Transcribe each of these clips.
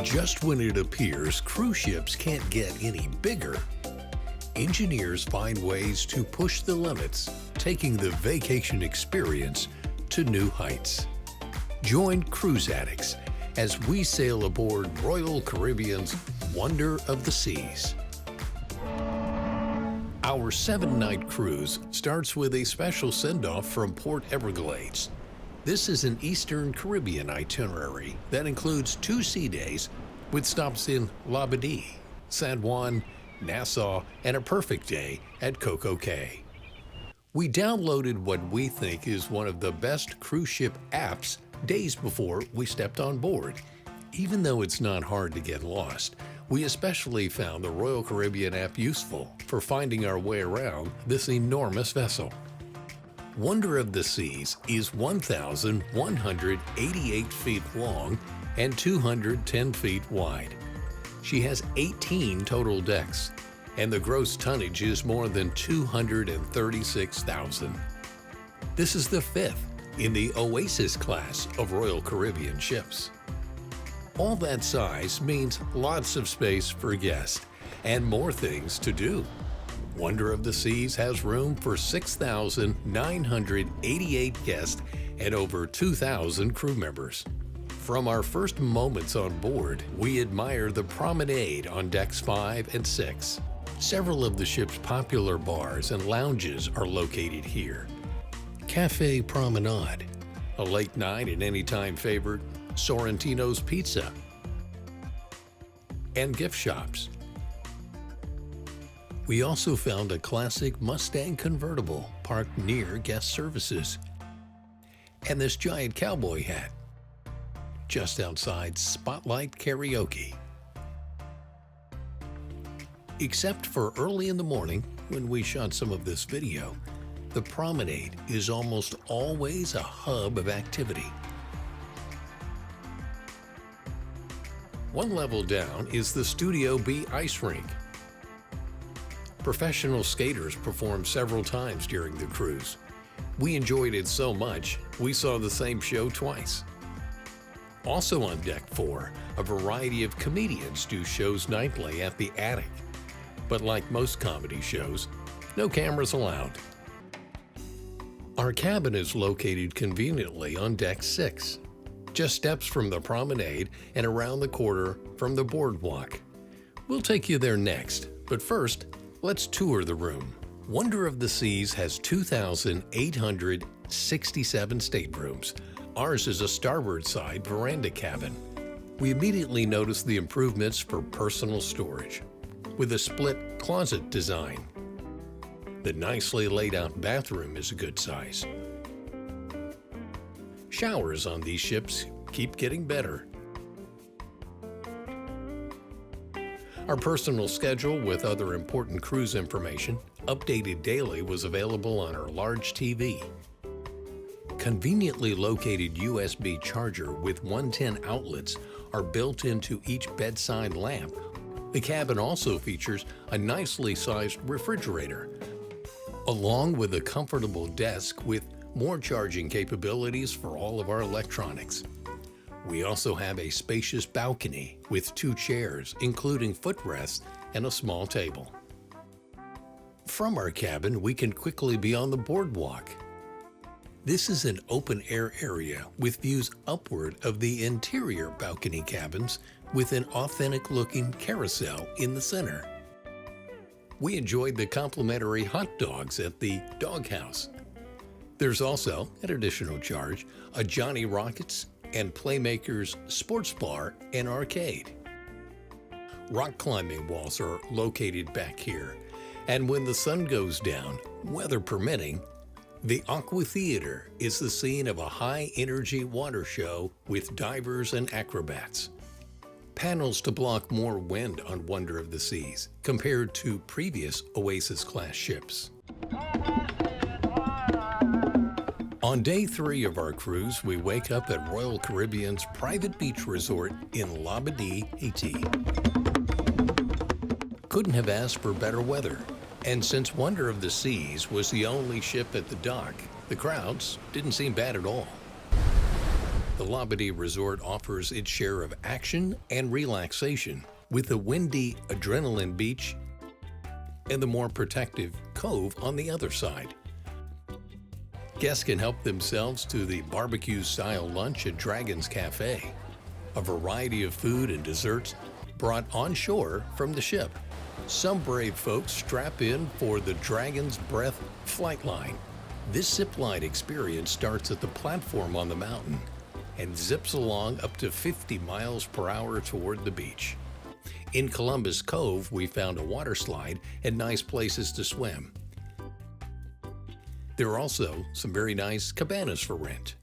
Just when it appears cruise ships can't get any bigger, engineers find ways to push the limits, taking the vacation experience to new heights. Join Cruise Addicts as we sail aboard Royal Caribbean's Wonder of the Seas. Our 7-night cruise starts with a special send-off from Port Everglades. This is an Eastern Caribbean itinerary that includes 2 sea days with stops in Labadee, San Juan, Nassau, and a perfect day at CoCo Cay. We downloaded what we think is one of the best cruise ship apps days before we stepped on board. Even though it's not hard to get lost, we especially found the Royal Caribbean app useful for finding our way around this enormous vessel. Wonder of the Seas is 1,188 feet long and 210 feet wide. She has 18 total decks, and the gross tonnage is more than 236,000. This is the 5th in the Oasis class of Royal Caribbean ships. All that size means lots of space for guests and more things to do. Wonder of the Seas has room for 6,988 guests and over 2,000 crew members. From our first moments on board, we admire the promenade on decks 5 and 6. Several of the ship's popular bars and lounges are located here. Cafe Promenade, a late night and anytime favorite, Sorrentino's Pizza, and gift shops. We also found a classic Mustang convertible parked near guest services, and this giant cowboy hat just outside Spotlight Karaoke. Except for early in the morning when we shot some of this video, the promenade is almost always a hub of activity. One level down is the Studio B ice rink. Professional skaters performed several times during the cruise. We enjoyed it so much, we saw the same show twice. Also on Deck 4, a variety of comedians do shows nightly at the Attic. But like most comedy shows, no cameras allowed. Our cabin is located conveniently on Deck 6, just steps from the promenade and around the corner from the boardwalk. We'll take you there next, but first, let's tour the room. Wonder of the Seas has 2,867 staterooms. Ours is a starboard side veranda cabin. We immediately noticed the improvements for personal storage, with a split closet design. The nicely laid out bathroom is a good size. Showers on these ships keep getting better. Our personal schedule with other important cruise information, updated daily, was available on our large TV. Conveniently located USB charger with 110 outlets are built into each bedside lamp. The cabin also features a nicely sized refrigerator, along with a comfortable desk with more charging capabilities for all of our electronics. We also have a spacious balcony with 2 chairs, including footrests and a small table. From our cabin, we can quickly be on the boardwalk. This is an open-air area with views upward of the interior balcony cabins with an authentic-looking carousel in the center. We enjoyed the complimentary hot dogs at the doghouse. There's also, at additional charge, a Johnny Rockets and Playmakers sports bar and arcade. Rock climbing walls are located back here, and when the sun goes down, weather permitting, the Aqua Theater is the scene of a high-energy water show with divers and acrobats. Panels to block more wind on Wonder of the Seas compared to previous Oasis-class ships. On day 3 of our cruise, we wake up at Royal Caribbean's private beach resort in Labadee, Haiti. Couldn't have asked for better weather. And since Wonder of the Seas was the only ship at the dock, the crowds didn't seem bad at all. The Labadee Resort offers its share of action and relaxation with the windy Adrenaline Beach and the more protective Cove on the other side. Guests can help themselves to the barbecue-style lunch at Dragon's Cafe, a variety of food and desserts brought on shore from the ship. Some brave folks strap in for the Dragon's Breath flight line. This zipline experience starts at the platform on the mountain and zips along up to 50 miles per hour toward the beach. In Columbus Cove, we found a water slide and nice places to swim. There are also some very nice cabanas for rent.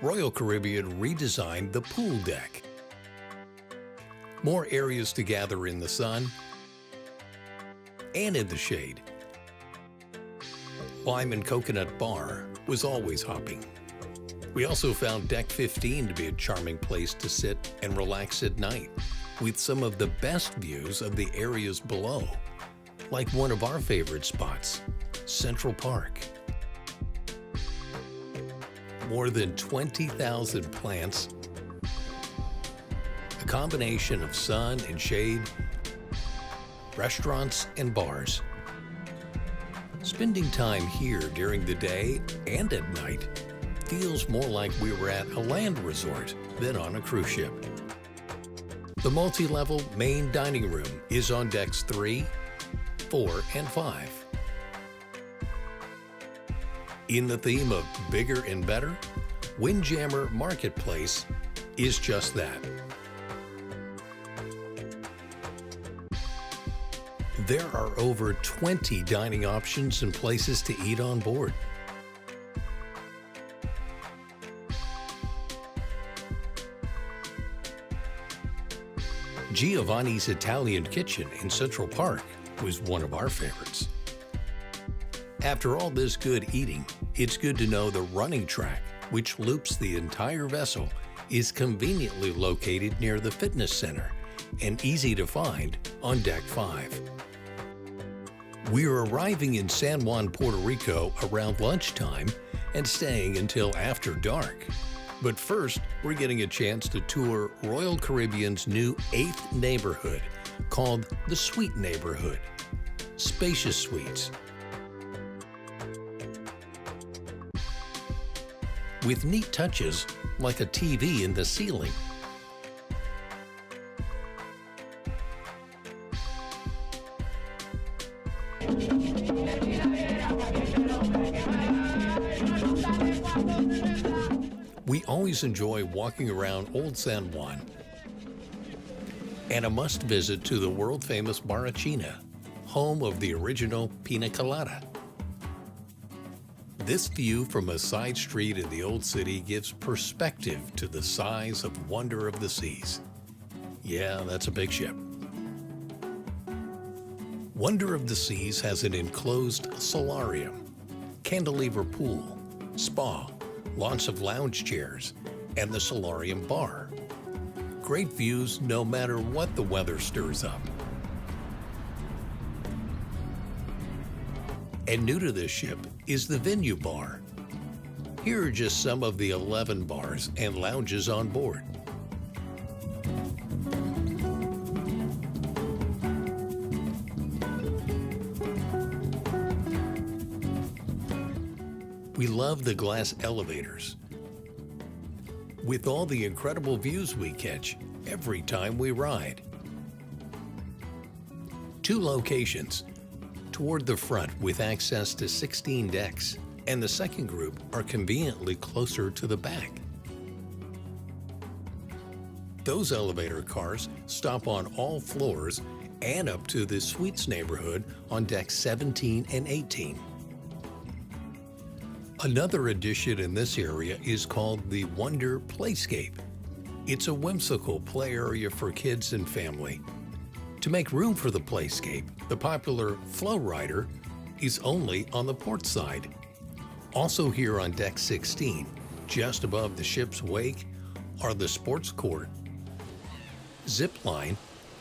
Royal Caribbean redesigned the pool deck. More areas to gather in the sun and in the shade. Lime and Coconut Bar was always hopping. We also found Deck 15 to be a charming place to sit and relax at night, with some of the best views of the areas below, like one of our favorite spots, Central Park. More than 20,000 plants, a combination of sun and shade, restaurants and bars. Spending time here during the day and at night feels more like we were at a land resort than on a cruise ship. The multi-level main dining room is on decks 3, 4, and 5. In the theme of bigger and better, Windjammer Marketplace is just that. There are over 20 dining options and places to eat on board. Giovanni's Italian Kitchen in Central Park was one of our favorites. After all this good eating, it's good to know the running track, which loops the entire vessel, is conveniently located near the fitness center and easy to find on Deck 5. We're arriving in San Juan, Puerto Rico around lunchtime and staying until after dark. But first, we're getting a chance to tour Royal Caribbean's new 8th neighborhood, called the Suite Neighborhood. Spacious suites with neat touches like a TV in the ceiling. We always enjoy walking around Old San Juan, and a must-visit to the world-famous Barachina, home of the original Pina Colada. This view from a side street in the old city gives perspective to the size of Wonder of the Seas. Yeah, that's a big ship. Wonder of the Seas has an enclosed solarium, cantilever pool, spa, lots of lounge chairs, and the solarium bar. Great views no matter what the weather stirs up. And new to this ship is the venue bar. Here are just some of the 11 bars and lounges on board. We love the glass elevators, with all the incredible views we catch every time we ride. 2 locations, toward the front with access to 16 decks, and the second group are conveniently closer to the back. Those elevator cars stop on all floors and up to the suites neighborhood on decks 17 and 18. Another addition in this area is called the Wonder Playscape. It's a whimsical play area for kids and family. To make room for the Playscape, the popular Flow Rider is only on the port side. Also here on Deck 16, just above the ship's wake, are the sports court, zip line,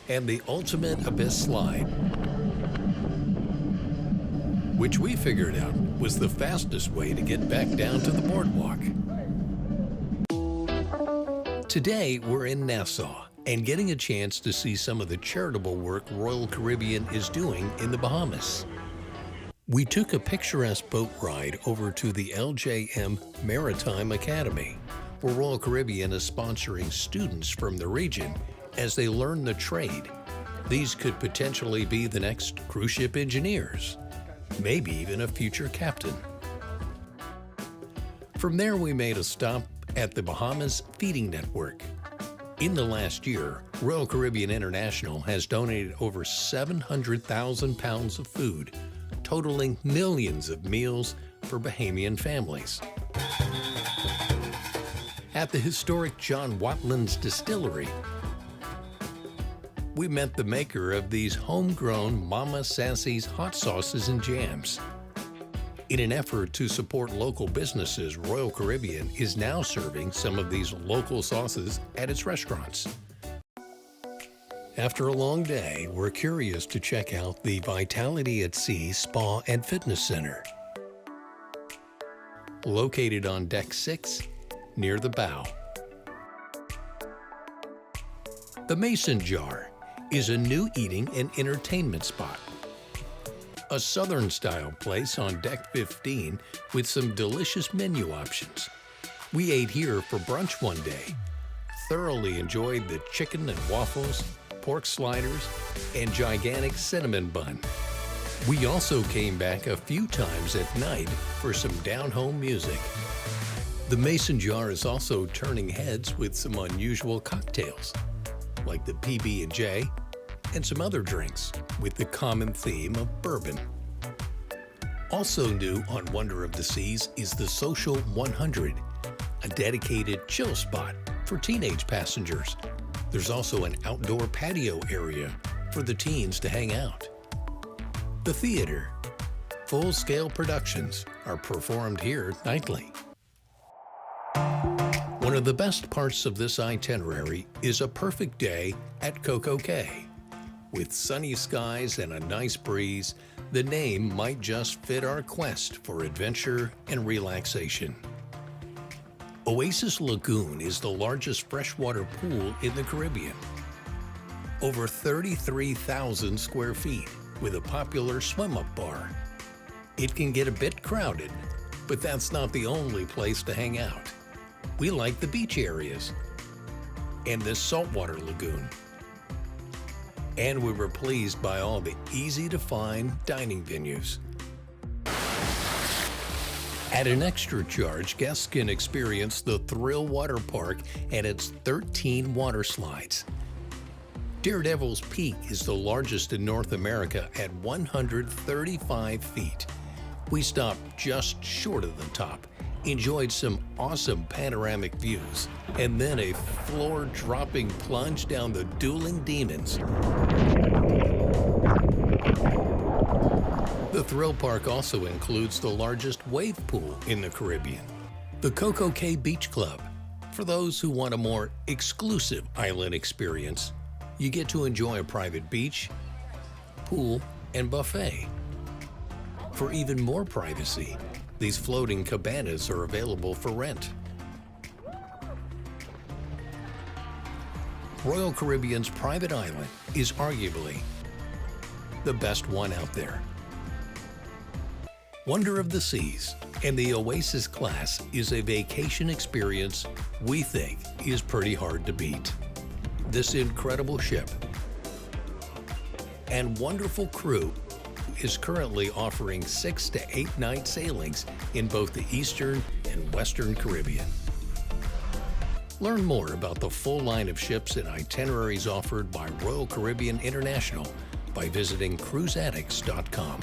and the ultimate abyss slide, which we figured out was the fastest way to get back down to the boardwalk. Today, we're in Nassau and getting a chance to see some of the charitable work Royal Caribbean is doing in the Bahamas. We took a picturesque boat ride over to the LJM Maritime Academy, where Royal Caribbean is sponsoring students from the region as they learn the trade. These could potentially be the next cruise ship engineers, maybe even a future captain. From there, we made a stop at the Bahamas Feeding Network. In the last year, Royal Caribbean International has donated over 700,000 pounds of food, totaling millions of meals for Bahamian families. At the historic John Watlin's Distillery, we met the maker of these homegrown Mama Sassy's hot sauces and jams. In an effort to support local businesses, Royal Caribbean is now serving some of these local sauces at its restaurants. After a long day, we're curious to check out the Vitality at Sea Spa and Fitness Center. Located on Deck 6, near the bow. The Mason Jar is a new eating and entertainment spot. A Southern-style place on Deck 15 with some delicious menu options. We ate here for brunch one day, thoroughly enjoyed the chicken and waffles, pork sliders, and gigantic cinnamon bun. We also came back a few times at night for some down-home music. The Mason Jar is also turning heads with some unusual cocktails, like the PB&J, and some other drinks with the common theme of bourbon. Also new on Wonder of the Seas is the Social 100, a dedicated chill spot for teenage passengers. There's also an outdoor patio area for the teens to hang out. The Theater. Full-scale productions are performed here nightly. One of the best parts of this itinerary is a perfect day at CoCo. With sunny skies and a nice breeze, the name might just fit our quest for adventure and relaxation. Oasis Lagoon is the largest freshwater pool in the Caribbean. Over 33,000 square feet with a popular swim-up bar. It can get a bit crowded, but that's not the only place to hang out. We like the beach areas and this saltwater lagoon. And we were pleased by all the easy-to-find dining venues. At an extra charge, guests can experience the Thrill Waterpark and its 13 water slides. Daredevil's Peak is the largest in North America at 135 feet. We stopped just short of the top, enjoyed some awesome panoramic views, and then a floor-dropping plunge down the Dueling Demons. The Thrill Park also includes the largest wave pool in the Caribbean, the CoCo Beach Club. For those who want a more exclusive island experience, you get to enjoy a private beach, pool, and buffet. For even more privacy, these floating cabanas are available for rent. Royal Caribbean's private island is arguably the best one out there. Wonder of the Seas and the Oasis class is a vacation experience we think is pretty hard to beat. This incredible ship and wonderful crew is currently offering 6 to 8 night sailings in both the Eastern and Western Caribbean. Learn more about the full line of ships and itineraries offered by Royal Caribbean International by visiting cruiseaddicts.com.